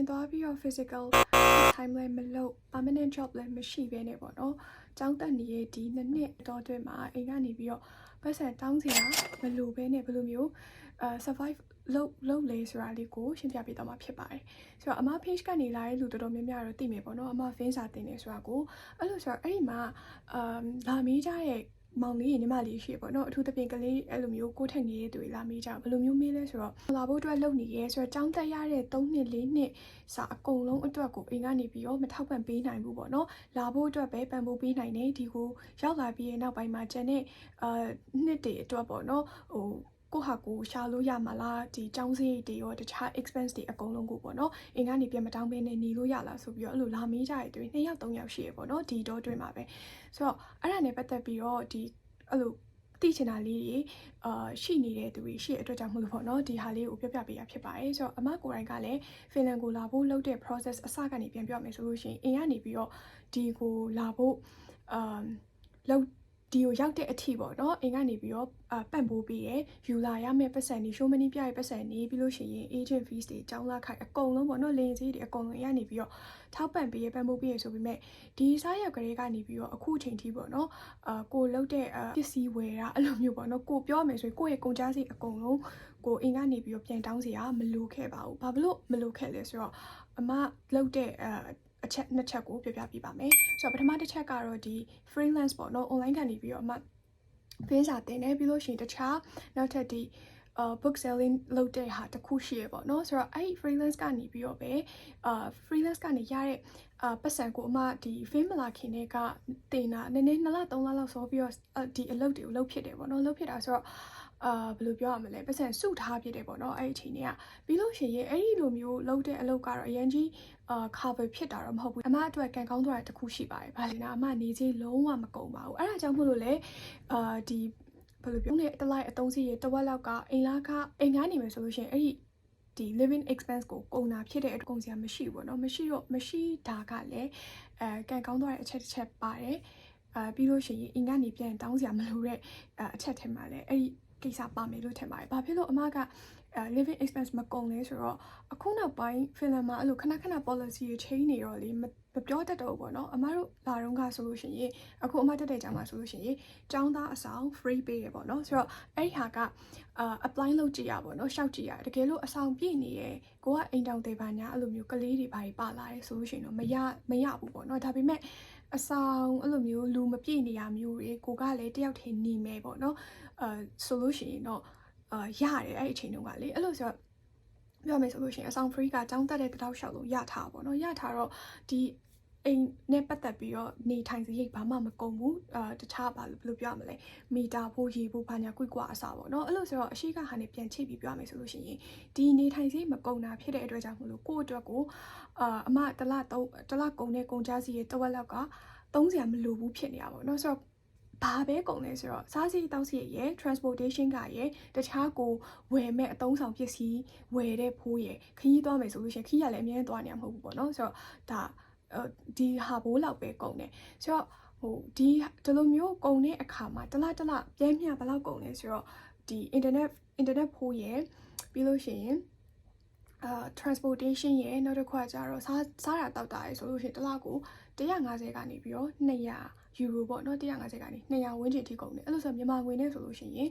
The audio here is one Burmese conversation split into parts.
တင်သွားပြီးတော့ physical time လည်းမလုပ် permanent job လည်းမရှိဘဲနဲ့ပေါ့နော်ကျောင်းတက်နေတဲ့ဒီနှစ်တော့အတွင်းမှာအိမ်ကနေပြီးတော့ပတ်စံတောင်းစရာမလိုဘဲနဲ့ဘယ်လိုမျိုးsurvive လုပ်လေဆိုတာလေးကိုရှင်းပြပေးတော့မှာဖြစ်ပါတယ်ဆိုတော့အမ page ကနေလာတဲ့လူတော်တော်များများတော့သိမယ်ပေါ့နော်အမ fan စာတင်နေဆိုတာကိုအဲ့လိုဆိုတော့အဲ့ဒီမှာလာမေးကြတဲ့မောင်လေးညီမလေးရှိပေါ့နော်အထူးသဖြင့်ကလေးအဲ့လိုမျိုးကိုထက်နေတဲ့သူတွေလာမေးကြဘယ်လိုမျိုးမေးလဲဆိုတော့လာဖို့အတွက်လုပ်နေရဲဆိုတော့ကျောင်းတက်ရတဲ့3နှစ်4နှစ်စာအကုန်လုံးအတွက်ကိုအိမ်ကနေပြီးတော့မထောက်ပံ့ပေးနိုင်ဘူးပေါ့နော်လာဖို့အတွက်ပဲပံ့ပိုးပေးနိုင်တယ်ဒီကိုရောက်လာပြီးရဲ့နောက်ပိုင်းမှာကျန်တဲ့နှစ်တွေအတွက်ပေါ့နော်ကိုဟာကိုရှာလို့ရမှာလားဒီကျောင်းစရိတ်တွေရောတခြား expense တွေအကုန်လုံးကိုပေါ့နော်အိမ်ကနေပြန်မတောင်းပေးနဲ့နေလို့ရလားဆိုပြီးတော့အဲ့လိုလာမေးကြတဲ့သူ2ယောက်3ယောက်ရှိရပေါ့နော်ဒီတော့တွင်မှာပဲဆိုတော့အဲ့ဒါနဲ့ပတ်သက်ပြီးတော့ဒီအဲ့လိုသိချင်တာလေးတွေရှိနေတဲ့သူတွေရှိတဲ့အတွက်ကြောင့်မလို့ပေါ့နော်ဒီဟာလေးကိုပြောပြပေးရဖြစ်ပါတယ်ဆိုတော့အမကိုယ်တိုင်ကလည်း Finland ကိုလာဖို့လုပ်တဲ့ process အစကနေပြန်ပြောမယ်ဆိုလို့ရှိရင်အိမ်ကနေပြီးတော့ဒီကိုလာဖို့လုပ်ဒီကိုရောက်တဲ့အထိပေါ့နော်အိမ်ကနေပြီးတော့ပံ့ပိုးပေးရယူလာရမယ့်ပတ်စံတွေ show money ပြရပတ်စံတွေပြီးလို့ရှိရင် agent fees တွေကျောင်းလာခိုင်အကုန်လုံးပေါ့နော်လင်းစည်းတွေအကုန်လုံးရနေပြီးတော့ထောက်ပံ့ပေးရပံ့ပိုးပေးရဆိုပေမဲ့ဒီစားရက်ကလေးကနေပြီးတော့အခုချိန်ထိပေါ့နော်ကိုလုတ်တဲ့ပစ္စည်းဝယ်တာအဲ့လိုမျိုးပေါ့နော်ကိုပြောမယ်ဆိုရင်ကိုယ့်ရဲ့ကုန်ကြမ်းစီအကုန်လုံးကိုအိမ်ကနေပြီးတော့ပြန်တောင်းစီရမလိုခဲ့ပါဘူးဘာလို့မလိုခဲ့လဲဆိုတော့အမလုတ်တဲ့အချက်နှစ်ချက်ကိုပြောပြပြပါမယ်ဆိုတော့ပထမတစ်ချက်ကတော့ဒီ freelance ပေါ့နော် online ကနေပြီးတော့အမပေးစာတင်နေပြီးလို့ရှိရင်တခြားနောက်ထပ်ဒီ book selling လုပ်တဲ့ဟာတစ်ခုရှိရပေါ့နော်ဆိုတော့အဲ့ freelance ကနေပြီးတော့ပဲ freelance ကနေရတဲ့ပတ်စံကိုအမဒီ film မလာခင်တဲ့ကတင်တာနည်းနည်း2လ3လလောက်စောပြီးတော့ဒီအလုပ်တွေကိုလုပ်ဖြစ်တယ်ပေါ့နော်လုပ်ဖြစ်တာဆိုတော့ဘယ်လိုပြောရမလဲပတ်စံစုထားဖြစ်တယ်ပေါ့နော်အဲ့ဒီအချိန်တွေကပြီးလို့ရှိရင်အဲ့ဒီလိုမျိုးလုပ်တဲ့အလုပ်ကတော့အရင်ကြီးcover ဖြစ်တာတော့မဟုတ်ဘူးအမအတွက်ကန်ကောင်းသွားတဲ့တစ်ခုရှိပါတယ်ဘာလဲနာအမနေကြီးလုံးဝမကုန်ပါဘူးအဲ့ဒါကြောင့်မို့လို့လေဒီဘယ်လိုပြောလဲတလိုက်အသုံးစရိတ်တဝက်လောက်ကအိမ်ကနေမယ်ဆိုလို့ရှိရင်အဲ့ဒီ living expense ကိုကုန်တာဖြစ်တဲ့အတွက်ကုန်စရာမရှိဘူးပေါ့နော်မရှိတာကလည်းကန်ကောင်းသွားတဲ့အချက်တစ်ချက်ပါတယ်ပြီးလို့ရှိရင်အိမ်ကနေပြန်တောင်းစရာမလိုတဲ့အချက်ထဲမှာလည်းအဲ့ဒီကိစ္စပါမယ်လို့ထင်ပါတယ်။ဘာဖြစ်လို့အမကliving expense မကုန်လဲဆိုတော့အခုနောက်ပိုင်း Finland မှာအဲ့လိုခဏ policy တွေ change နေတော့လေမပြောတတ်တော့ဘူးပေါ့နော်။အမတို့လာတော့ကဆိုလို့ရှိရင်အခုအမတက်တဲ့ကြောင်မှာဆိုလို့ရှိရင်ကျောင်းသားအဆောင် free ပေးရပေါ့နော်။ဆိုတော့အဲ့ဒီဟာကapply လုပ်ကြည့်ရပေါ့နော်။ရှောက်ကြည့်ရတကယ်လို့အဆောင်ပြည့်နေရဲ့ကိုကအိမ်တောင်တွေပါညာအဲ့လိုမျိုးကလေးတွေပါလာတယ်ဆိုလို့ရှိရင်တော့မရဘူးပေါ့နော်။ဒါပေမဲ့အဆောင်အဲ့လိုမျိုးလူမပြည့်နေရမျိုးတွေကိုကလည်းတယောက်တည်းနေမယ်ပေါ့နော်ဆိုလို့ရှိရင်တော့ရတယ်အဲ့အချိန်တုန်းကလေအဲ့လိုဆိုတော့ပြောမယ်ဆိုလို့ရှိရင်အဆောင် free ကကျောင်းတက်တဲ့တောက်လျှောက်လုံးရထားပါတော့ရထားတော့ဒီအိမ်နဲ့ပတ်သက်ပြီးတော့နေထိုင်စရိတ်ဘာမှမကုန်ဘူးတခြားဘာလို့ပြောရမလဲမီတာဖို့ရေဖို့ဘာညာကွိကွာအစားပေါ့နော်အဲ့လိုဆိုတော့အရှိကဟာနေပြန်ချိတ်ပြီးပြောရမယ်ဆိုလို့ရှိရင်ဒီနေထိုင်စရိတ်မကုန်တာဖြစ်တဲ့အတွက်ကြောင့်မလို့ကိုယ့်အတွက်ကိုအမတလကုန်တဲ့ကုန်ကြစီရဲ့တဝက်လောက်ကသုံးစရာမလိုဘူးဖြစ်နေရပါတော့ဆိုတော့ဘာပဲကုန်လဲဆိုတော့စားစရိတ်တောက်စရိတ်ရယ် transportation ကရယ်တခြားကိုဝယ်မဲ့အသုံးဆောင်ပစ္စည်းဝယ်တဲ့ဖိုးရယ်ခရီးသွားမယ်ဆိုလို့ရှိရင်ခရီးရလည်းအများကြီးသွားနေမှာမဟုတ်ဘူးပေါ့နော်ဆိုတော့ဒါဒီဟာဘိုးလောက်ပဲကုန်တယ်ဆိုတော့ဒီလိုမျိုးကုန်တဲ့အခါမှာတလပြဲမြဘယ်လောက်ကုန်လဲဆိုတော့ဒီ internet ဖိုးရယ်ပြီးလို့ရှိရင်transportation ရယ်နောက်တစ်ခါကျတော့စားတာတောက်တာရယ်ဆိုလို့ရှိရင်တစ်လကို150ကနေပြီးတော့200ယူရိုပေါ့နော်150ကနေ200ဝန်းကျင်ထိကုန်တယ်အဲ့လိုဆိုမြန်မာငွေနဲ့ဆိုလို့ရှိရင်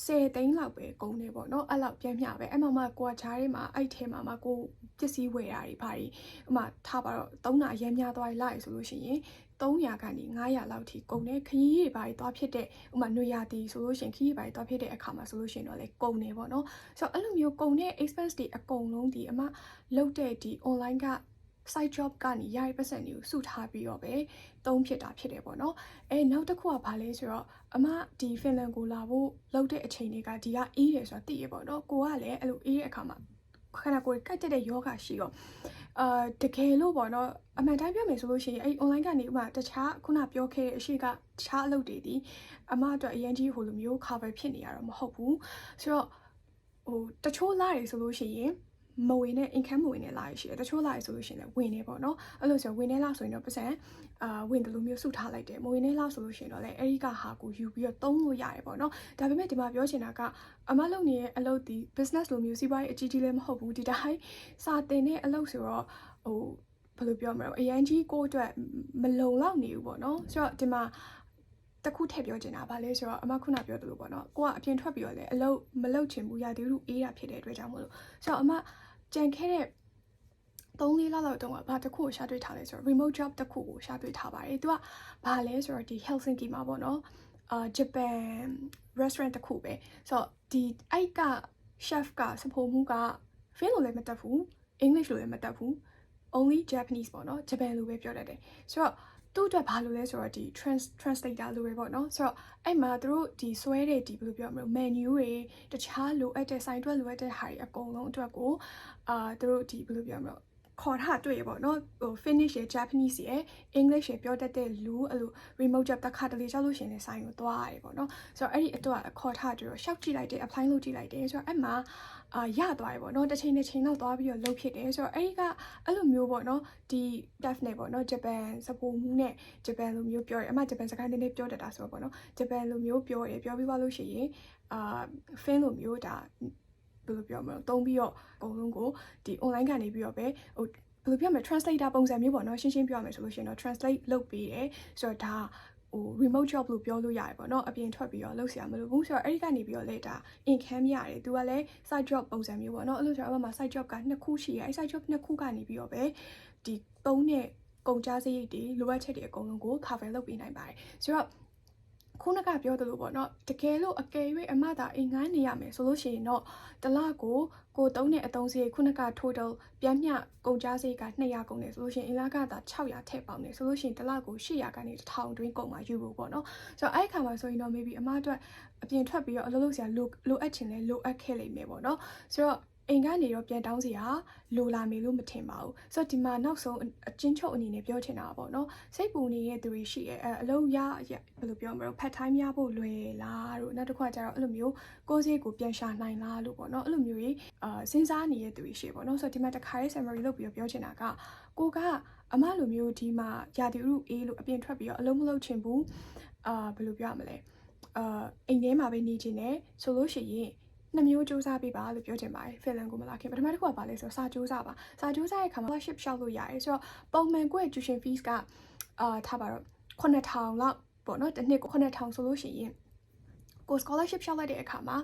10သိန်းလောက်ပဲကုန်နေပေါ့နော်အဲ့လောက်ပြန်မျှပဲအဲ့မှာကိုကဂျားထဲမှာအဲ့ထဲမှာကိုပစ္စည်းဝယ်တာတွေဘာတွေဥမာထားပါတော့3နာအရင်များသွားလိုက်ဆိုလို့ရှိရင်300ကနေ900လောက်ထိကုန်တယ်ခရီးတွေဘာတွေသွားဖြစ်တဲ့ဥမာနွေရာသီဆိုလို့ရှိရင်ခရီးဘာတွေသွားဖြစ်တဲ့အခါမှာဆိုလို့ရှိရင်တော့လေကုန်နေပေါ့နော်ဆိုတော့အဲ့လိုမျိုးကုန်တဲ့ expense တွေအကုန်လုံးဒီအမလုပ်တဲ့ဒီ online က side job ကနေရတဲ့ပတ်စံတွေကိုစုထားပြီးတော့ပဲသုံးဖြစ်တာဖြစ်တယ်ပေါ့နော်နောက်တစ်ခုကဘာလဲဆိုတော့အမဒီ Finland ကိုလာဖို့လုပ်တဲ့အချိန်တွေကဒီကအေးတယ်ဆိုတာသိရပေါ့နော်ကိုကလည်းအဲ့လိုအေးတဲ့အခါမှာခန္ဓာကိုယ်ကိုက်တက်တဲ့ယောဂရှိတော့တကယ်လို့ပေါ့နော်အမှန်တိုင်းပြောမယ်ဆိုလို့ရှိရင်အဲ့ online ကနေဥပမာတခြားခုနပြောခဲ့တဲ့အရှိကတခြားအလုပ်တွေဒီအမအတွက်အရင်ကြီးဟိုလိုမျိုး cover ဖြစ်နေရတော့မဟုတ်ဘူးဆိုတော့တချို့လာတွေဆိုလို့ရှိရင် မဝင်နဲ့ income မဝင်နဲ့လာရရှိတယ်တချို့လာရဆိုလို့ရှိရင်လည်းဝင်နေပေါ့နော်အဲ့လိုဆိုဝင်နေလားဆိုရင်တော့ပတ်စံဝင်တယ်လို့မျိုးစုထားလိုက်တယ်မဝင်နေလားဆိုလို့ရှိရင်တော့လေအဲ့ဒီကဟာကိုယူပြီးတော့သုံးလို့ရတယ်ပေါ့နော်ဒါပေမဲ့ဒီမှာပြောချင်တာကအမလုပ်နေတဲ့အလုပ်ဒီ business လိုမျိုးစီးပွားရေးအကြီးကြီးလည်းမဟုတ်ဘူးဒီတိုင်းစာတင်တဲ့အလုပ်ဆိုတော့ဟိုဘယ်လိုပြောမလဲအရန်ကြီးကိုအတွက်မလုံလောက်နေဘူးပေါ့နော်ဆိုတော့ဒီမှာတခုထည့်ပြောချင်တာဗာလဲဆိုတော့အမခုနပြောသလိုပေါ့နော်ကိုကအပြင်ထွက်ပြီးတော့လေအလုပ်မလုပ်ချင်ဘူးရာသီဥတုအေးတာဖြစ်တဲ့အတွက်ကြောင့်မလို့ဆိုတော့အမကြံခဲ့တဲ့3-4 လလောက်တုန်းကဘာတစ်ခုကိုရှာတွေ့ထားလဲဆိုတော့ remote job တစ်ခုကိုရှာတွေ့ထားပါတယ်သူကဘာလဲဆိုတော့ဒီ Helsinki မှာပေါ့နော်Japan restaurant တစ်ခုပဲဆိုတော့ဒီအဲ့က chef ကစဖို့မှုက Finn လိုလည်းမတတ်ဘူး English လိုလည်းမတတ်ဘူး only Japanese ပေါ့နော် Japan လိုပဲပြောတတ်တယ်ဆိုတော့သူ့အတွက်ဘာလို့လဲဆိုတော့ဒီ translator လိုပဲပေါ့နော်ဆိုတော့အဲ့မှာသူတို့ဒီဆွဲတဲ့ဒီဘယ်လိုပြောမလဲ menu တွေတခြားလိုအပ်တဲ့ဆိုင်တွက်လိုအပ်တဲ့ဟာတွေအကုန်လုံးအတွက်ကိုသူတို့ဒီဘယ်လိုပြောမလဲခေါ်ထားတွေ့ရပေါ့နော်ဟို Finnish ရယ် Japanese ရယ် English ရယ်ပြောတတ်တဲ့လူအဲ့လို remote job တစ်ခါတလေကြောက်လို့ရှိရင်လည်းဆိုင်ကိုသွားရတယ်ပေါ့နော်ဆိုတော့အဲ့ဒီအတွက်ခေါ်ထားတွေ့တော့ရှောက်ကြည့်လိုက်တယ် apply လုပ်ကြည့်လိုက်တယ်ဆိုတော့အဲ့မှာရသွားပြီပေါ့နော်တစ်ချိန်တော့သွားပြီးတော့လုပ်ဖြစ်တယ်ဆိုတော့အဲ့ဒီကအဲ့လိုမျိုးပေါ့နော်ဒီ staff နဲ့ပေါ့နော် Japan စပိုမှုနဲ့ Japan လိုမျိုးပြောတယ်အမ Japan စကားနည်းနည်းပြောတတ်တာဆိုတော့ပေါ့နော် Japan လိုမျိုးပြောတယ်ပြောပြီးသွားလို့ရှိရင် Fin လိုမျိုးဒါဘယ်လိုပြောမလဲတုံးပြီးတော့အကုန်လုံးကိုဒီ online ကနေပြီးတော့ပဲဟိုဘယ်လိုပြောမလဲ translator ပုံစံမျိုးပေါ့နော်ရှင်းပြောရမယ်ဆိုလို့ရှိရင်တော့ translate လုပ်ပေးတယ်ဆိုတော့ဒါဟို remote job လို့ပြောလို့ရတယ်ပေါ့နော်အပြင်ထွက်ပြီးတော့လုပ်စရာမလိုဘူးဆိုတော့အဲ့ဒီကနေပြီးတော့လေဒါ income ရတယ်သူကလည်း side job ပုံစံမျိုးပေါ့နော်အဲ့လိုဆိုတော့အမှ side job က2ခုရှိရအဲ့ side job 2ခုကနေပြီးတော့ပဲဒီ3နဲ့ကုန်ကြစရိတ်တွေလိုအပ်ချက်တွေအကုန်လုံးကို cover လုပ်ပေးနိုင်ပါတယ်ဆိုတော့ခုနကပြောသလိုပေါ့နော်တကယ်လို့အကယ်၍အမသာအိမ်ငှားနေရမယ်ဆိုလို့ရှိရင်တော့တစ်လကိုသုံးတဲ့အသုံးစရိတ်ခုနက total ပြန်မျှကုန်ကြစရိတ်က200ကုန်တယ်ဆိုလို့ရှိရင်အင်လာကသာ600ထည့်ပေါင်တယ်ဆိုလို့ရှိရင်တစ်လကို800ကနေ1000တွင်းကုန်မှာယူဖို့ပေါ့နော်ဆိုတော့အဲ့ခါမှာဆိုရင်တော့ maybe အမအတွက်အပြင်ထွက်ပြီးတော့အလုပ်လုပ်စရာလိုအပ်ချင်လဲလိုအပ်ခဲ့လိမ့်မယ်ပေါ့နော်ဆိုတော့အိမ်ကနေတော့ပြန်တောင်းစရာလိုလာမယ်လို့မထင်ပါဘူးဆိုတော့ဒီမှာနောက်ဆုံးအချင်းချုပ်အနေနဲ့ပြောချင်တာပေါ့နော်စိတ်ပူနေတဲ့သူတွေရှိရဲအလုပ်ရဘယ်လိုပြောမလဲ part time ရဖို့လွယ်လားတို့နောက်တစ်ခါကျတော့အဲ့လိုမျိုးကိုယ်စိတ်ကိုပြန်ရှာနိုင်လားလို့ပေါ့နော်အဲ့လိုမျိုးကြီးစဉ်းစားနေတဲ့သူတွေရှိပေါ့နော်ဆိုတော့ဒီမှာတစ်ခါရေး summary လုပ်ပြီးပြောချင်တာကကိုကအမလိုမျိုးဒီမှာရာသီဥတုအေးလို့အပြင်ထွက်ပြီးတော့အလုပ်မလုပ်ချင်ဘူးဘယ်လိုပြောရမလဲအိမ်ထဲမှာပဲနေချင်တယ်ဆိုလို့ရှိရင်2မျိုးစူးစမ်းပေးပါလို့ပြောချင်ပါတယ်ဖင်လန်ကိုမလာခင်ပထမတစ်ခုကပါလဲဆိုတော့စာစူးစမ်းပါစာစူးစမ်းတဲ့အခါမှာ scholarship ရှောက်လို့ရတယ်ဆိုတော့ပုံမှန်ကိုယ့်ရဲ့ tuition fees ကထားပါတော့9000လောက်ပေါ့နော်တစ်နှစ်ကို9000ဆိုလို့ရှိရင်ကို scholarship ရှောက်လိုက်တဲ့အခါမှာ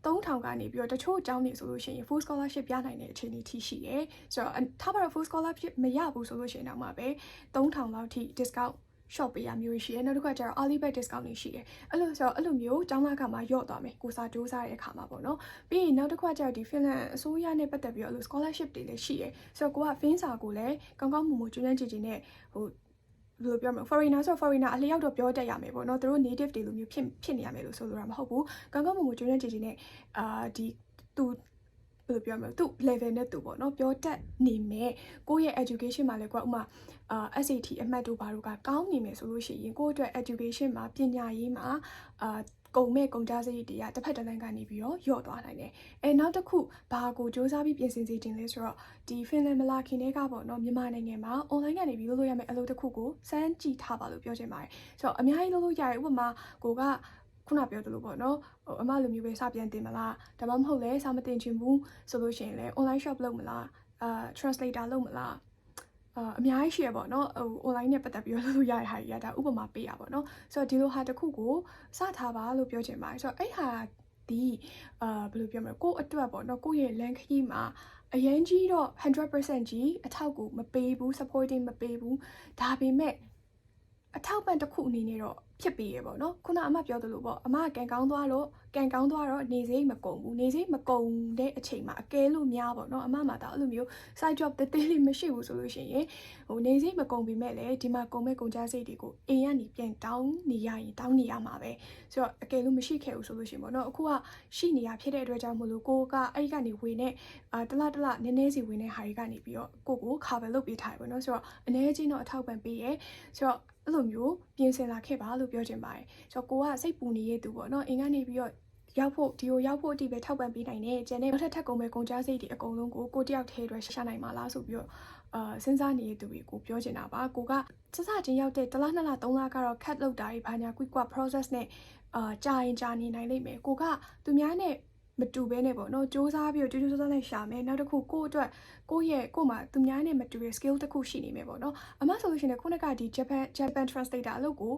3000ကနေပြီးတော့တချို့အကြောင်းတွေဆိုလို့ရှိရင် full scholarship ရနိုင်တဲ့အခြေအနေထိရှိတယ်ဆိုတော့ထားပါတော့ full scholarship မရဘူးဆိုလို့ရှိရင်တော့မှပဲ3000လောက်ထိ discount shop ပေးရမျိုးရှိတယ်နောက်တစ်ခါကျတော့ early bird discount တွေရှိတယ်အဲ့လိုဆိုတော့အဲ့လိုမျိုးကျောင်းသားကမှယော့သွားမယ်ကိုစာစူးစမ်းတဲ့အခါမှာပေါ့နော်ပြီးရင်နောက်တစ်ခါကျတော့ဒီ Finland အစိုးရနဲ့ပတ်သက်ပြီးတော့အဲ့လို scholarship တွေလည်းရှိတယ်ဆိုတော့ကိုက Fin စာကိုလည်းကောင်းကောင်းမွန်မွန်ကျွမ်းကျွမ်းကျင်ကျင်နဲ့ဟိုဘယ်လိုပြောမလဲ foreigner ဆိုတော့ foreigner အလျောက်တော့ပြောတတ်ရမယ်ပေါ့နော်သူတို့ native တွေလိုမျိုးဖြစ်နေရမယ်လို့ဆိုလိုတာမဟုတ်ဘူးကောင်းကောင်းမွန်မွန်ကျွမ်းကျွမ်းကျင်ကျင်နဲ့ဒီသူဘယ်လိုပြောမလဲသူ level နဲ့သူပေါ့နော်ပြောတတ်နေမယ်ကိုယ့်ရဲ့ education မှာလည်းကွာဥမာSAT အမှတ်တို့ဘာတို့ကကောင်းနေမယ်ဆိုလို့ရှိရင်ကိုယ့်အတွက် education မှာပညာရေးမှာကုန်မဲ့ကုန်ကြစရိတ်တွေကတစ်ဖက်တစ်လမ်းကနေပြီးတော့ညော့သွားနိုင်တယ်နောက်တစ်ခုဘာကိုစ조사ပြီးပြင်ဆင်စီတင်လဲဆိုတော့ဒီ Finland မလာခင်တည်းကပေါ့နော်မြန်မာနိုင်ငံမှာ online ကနေပြီးလုပ်လို့ရမယ့်အလုပ်တစ်ခုကိုစမ်းကြည့်ထားပါလို့ပြောချင်ပါတယ်ဆိုတော့အများကြီးလုပ်လို့ရတယ်ဥပမာကိုကခုနပြောသလိုပေါ့နော်အမလိုမျိုးပဲစပြန်တင်မလားဒါမှမဟုတ်လဲစာမတင်ချင်ဘူးဆိုလို့ရှိရင်လဲ online shop လုပ်မလားtranslator လုပ်မလားအများကြီးရှိရပေါ့နော်ဟို online နဲ့ပတ်သက်ပြီးတော့လုပ်လို့ရတဲ့ဟာတွေကဒါဥပမာပေးရပါတော့ဆိုတော့ဒီလိုဟာတစ်ခုကိုစထားပါလို့ပြောချင်ပါတယ်ဆိုတော့အဲ့ဟာဒီဘယ်လိုပြောမလဲကိုယ့်အတွက်ပေါ့နော်ကိုယ့်ရဲ့ link ကြီးမှာအရင်ကြီးတော့ 100% ကြီးအထောက်ကိုမပေးဘူး supporting မပေးဘူးဒါပေမဲ့အထောက်ပံ့တစ်ခုအနေနဲ့တော့ဖြစ်ပေးရပေါ့နော်ခုနအမပြောသလိုပေါ့အမကန်ကောင်းသွားတော့နေစရိတ်မကုန်ဘူးနေစရိတ်မကုန်တဲ့အချိန်မှာအကဲလို့များပေါ့နော်အမမှာတော့အဲ့လိုမျိုး side job တေးသေးလေးမရှိဘူးဆိုလို့ရှိရင်ဟိုနေစရိတ်မကုန်ပြီမဲ့လေဒီမှာကုန်မဲ့ကုန်ကြစိတ်တွေကိုအိမ်ကနေပြန်တောင်းနေရရင်တောင်းနေရမှာပဲဆိုတော့အကဲလို့မရှိခဲ့ဘူးဆိုလို့ရှိရင်ပေါ့နော်အခုကရှိနေရဖြစ်တဲ့အတွက်ကြောင့်မလို့ကိုကအဲ့ဒီကနေဝင်နေတလနည်းနည်းစီဝင်နေဟာတွေကနေပြီးတော့ကို cover လုပ်ပေးထားတယ်ပေါ့နော်ဆိုတော့အနေချင်းတော့အထောက်ပံ့ပေးရဲဆိုတော့အဲ့လိုမျိုးပြင်ဆင်လာခဲ့ပါလို့ပြောချင်ပါတယ်ဆိုတော့ကိုကစိတ်ပူနေတဲ့သူပေါ့နော်အိမ်ကနေပြီးတော့ ရောက်ဖို့ဒီကိုရောက်ဖို့အတိပဲထောက်ပံ့ပေးနိုင်တယ်ကျန်တဲ့နောက်ထပ်ကုန်မဲ့ကုန်ကြစိတ်တွေအကုန်လုံးကိုတယောက်ထဲအတွက်ရှာနိုင်မှာလားဆိုပြီးတော့စဉ်းစားနေတဲ့သူတွေကိုပြောချင်တာပါကိုကစချင်းရောက်တဲ့1လ2လ3လကတော့ cut လုပ်တာတွေဘာညာ quick process နဲ့ကြာရင်ကြာနေနိုင်လိမ့်မယ်ကိုကသူများနဲ့မတူဘဲနဲ့ပေါ့နော်စူးစမ်းပြီးတော့ကြိုးစမ်းနဲ့ရှာမယ်နောက်တစ်ခုကိုအတွက်ကိုမှာသူများနဲ့မတူတဲ့ skill တစ်ခုရှိနေမယ်ပေါ့နော်အမဆိုလို့ရှိရင်ခုနကဒီ Japan translator အလုပ်ကို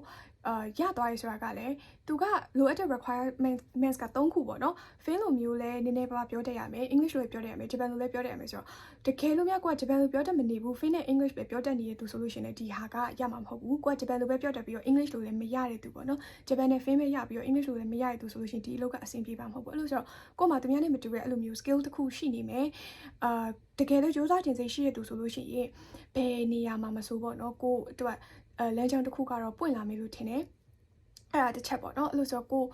ရသွားရဆိုတာကလည်းသူကလိုအပ်တဲ့ requirements က3ခုပေါ့နော် fail လိုမျိုးလဲနည်းနည်းပါးပြောတတ်ရမယ် English လိုပြောတတ်ရမယ် Japan လိုလည်းပြောတတ်ရမယ်ဆိုတော့တကယ်လို့များကိုက Japan လိုပြောတတ်မနေဘူး fail နဲ့ English ပဲပြောတတ်နေတဲ့သူဆိုလို့ရှိရင်ဒီဟာကရမှာမဟုတ်ဘူးကိုက Japan လိုပဲပြောတတ်ပြီးတော့ English လိုလည်းမရတဲ့သူပေါ့နော် Japan နဲ့ fail ပဲရပြီးတော့ English လိုလည်းမရတဲ့သူဆိုလို့ရှိရင်ဒီအလုပ်ကအဆင်ပြေပါမဟုတ်ဘူးအဲ့လိုဆိုတော့ကိုမှသူများနဲ့မတူတဲ့အဲ့လိုမျိုး skill တစ်ခုရှိနေမယ်တကယ်လို့စူးစမ်းခြင်းစိတ်ရှိတဲ့သူဆိုလို့ရှိရင်ဘယ်နေရာမှာမဆိုပေါ့နော်ကိုအတွက်လမ်းကြောင်းတစ်ခုကတော့ပွင့်လာမယ်လို့ထင်တယ်အဲ့ဒါတစ်ချက်ပေါ့နော်အဲ့လိုဆိုတော့ကို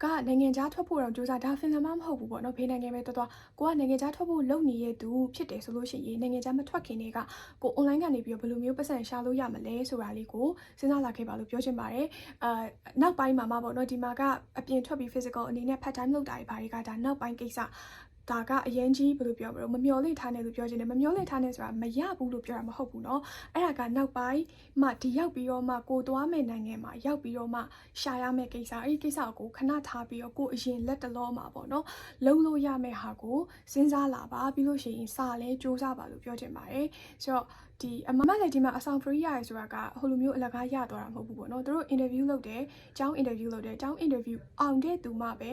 ကနိုင်ငံခြားထွက်ဖို့တော့ကြိုးစားဒါဖင်လန်မှမဟုတ်ဘူးပေါ့နော်ဖေးနိုင်ငံပဲတော်ကိုကနိုင်ငံခြားထွက်ဖို့လုပ်နေတဲ့သူဖြစ်တယ်ဆိုလို့ရှိရင်နိုင်ငံခြားမထွက်ခင်တည်းကကို online ကနေပြီးတော့ဘယ်လိုမျိုးပတ်စံရှာလို့ရမလဲဆိုတာလေးကိုစဉ်းစားလာခဲ့ပါလို့ပြောချင်ပါတယ်နောက်ပိုင်းမှာပေါ့နော်ဒီမှာကအပြင်ထွက်ပြီး physical အနေနဲ့ part time လုပ်တာတွေဘာတွေကဒါနောက်ပိုင်းကိစ္စဒါကအရင်ကြီးဘယ်လိုပြောမလို့မမျော်လင့်ထားနေလို့ပြောချင်တယ်မမျော်လင့်ထားနေဆိုတာမရဘူးလို့ပြောတာမဟုတ်ဘူးเนาะအဲ့ဒါကနောက်ပိုင်းမှဒီရောက်ပြီးတော့မှကိုသွားမဲ့နိုင်ငံမှာရောက်ပြီးတော့မှရှာရမယ့်ကိစ္စအဲ့ဒီကိစ္စကိုခဏထားပြီးတော့ကိုအရင်လက်တလောမှာပေါ့เนาะလုံးလို့ရမယ့်ဟာကိုစဉ်းစားလာပါပြီးလို့ရှိရင်စာလဲစူးစမ်းပါလို့ပြောချင်ပါတယ်ဆိုတော့ဒီအမမလည်းဒီမှာအဆောင် free ရတယ်ဆိုတာကဟိုလိုမျိုးအလကားရသွားတာမဟုတ်ဘူးပေါ့နော်သူတို့ interview လုပ်တယ်ကျောင်း interview လုပ်တယ်ကျောင်း interview အောင်တဲ့သူမှပဲ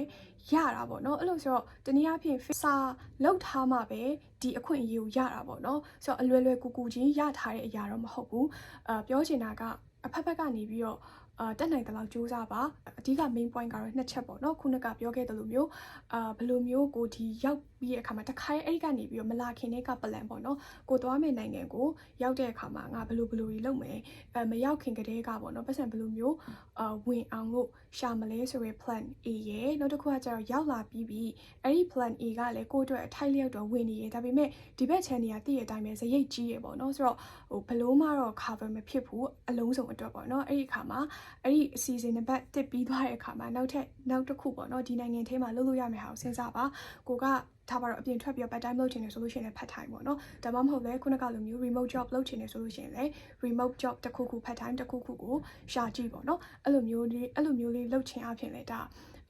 ရတာပေါ့နော်အဲ့လိုဆိုတော့တနည်းအားဖြင့်စာလောက်ထားမှပဲဒီအခွင့်အရေးကိုရတာပေါ့နော်ဆိုတော့အလွယ်လွယ်ကူကူချင်းရထားတဲ့အရာတော့မဟုတ်ဘူးပြောချင်တာကအဖက်ဖက်ကနေပြီးတော့တက်နိုင်တဲ့လောက်စူးစမ်းပါအဓိက main point ကတော့2ချက်ပေါ့နော်ခုနကပြောခဲ့တဲ့လိုမျိုးဘယ်လိုမျိုးကိုဒီရောက်ပြီးတဲ့အခါမှာတခါအဲ့ကနေပြီးတော့မလာခင်တဲ့က plan ပေါ့နော်ကိုသွားမယ့်နိုင်ငံကိုရောက်တဲ့အခါမှာငါဘယ်လိုကြီးလုပ်မယ်မရောက်ခင်ကတည်းကပေါ့နော်ပတ်စံဘယ်လိုမျိုးဝင်အောင်လို့ရှာမလဲဆိုရယ် plan A ရဲ့နောက်တစ်ခုကကျတော့ရောက်လာပြီးပြီအဲ့ဒီ plan A ကလည်းကိုအတွက်အထိုက်လျောက်တော့ဝင်နေရဒါပေမဲ့ဒီဘက် channel ကတည့်ရတဲ့အတိုင်းပဲဇရိတ်ကြီးရပေါ့နော်ဆိုတော့ဘယ်လို့မှတော့ cover မဖြစ်ဘူးအလုံးစုံအတွက်ပေါ့နော်အဲ့ဒီအခါမှာအဲ့ဒီအစီအစဉ်တစ်ပတ်တစ်ပြီးသွားတဲ့အခါမှာနောက်တစ်ခုပေါ့နော်ဒီနိုင်ငံထဲမှာလုပ်လို့ရမယ့်ဟာကိုစဉ်းစားပါကိုကထားပါတော့အပြင်ထွက်ပြီးတော့ part time လုပ်ချင်တယ်ဆိုလို့ရှိရင်လည်း part time ပေါ့နော်ဒါမှမဟုတ်လဲခုနကလိုမျိုး remote job လုပ်ချင်တယ်ဆိုလို့ရှိရင်လည်း remote job တစ်ခုခု part time တစ်ခုခုကိုရှာကြည့်ပေါ့နော်အဲ့လိုမျိုးလေးလုပ်ချင်အဖြစ်လဲဒါ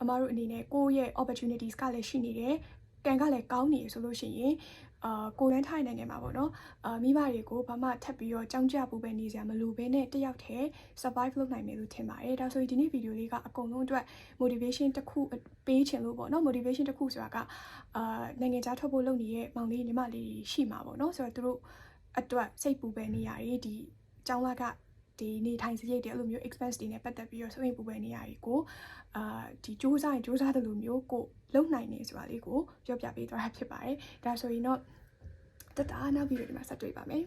အမတို့အနေနဲ့ကိုယ့်ရဲ့ opportunities ကလည်းရှိနေတယ်ကံကလည်းကောင်းနေရဆိုလို့ရှိရင်ကိုရန်ထိုင်နိုင်ငံမှာပေါ့နော်မိဘတွေကိုဘာမှထပ်ပြီးတော့ကြောင်းကြပူပဲနေစရာမလိုဘဲနဲ့တယောက်တည်း survive လုပ်နိုင်မယ်လို့ထင်ပါတယ်ဒါဆိုရင်ဒီနေ့ဗီဒီယိုလေးကအကုန်လုံးအတွက် motivation တစ်ခုပေးချင်လို့ပေါ့နော် motivation တစ်ခုဆိုတာကနိုင်ငံခြားထွက်ဖို့လုပ်နေတဲ့မောင်လေးညီမလေးရှိမှာပေါ့နော်ဆိုတော့သူတို့အတွက်စိတ်ပူပဲနေရတယ်ဒီကျောင်းလာကဒီနေထိုင်စရိတ်တွေအဲ့လိုမျိုး expense တွေနဲ့ပတ်သက်ပြီးတော့စိုးရိမ်ပူပန်နေရတယ်ကိုဒီစူးစမ်းတဲ့လိုမျိုးကိုလုံနိုင်နေဆိုတာလေးကိုပြောပြပေးသွားတာဖြစ်ပါတယ်ဒါဆိုရင်တော့တတနောက်ဗီဒီယိုဒီမှာဆက်တွေ့ပါမယ်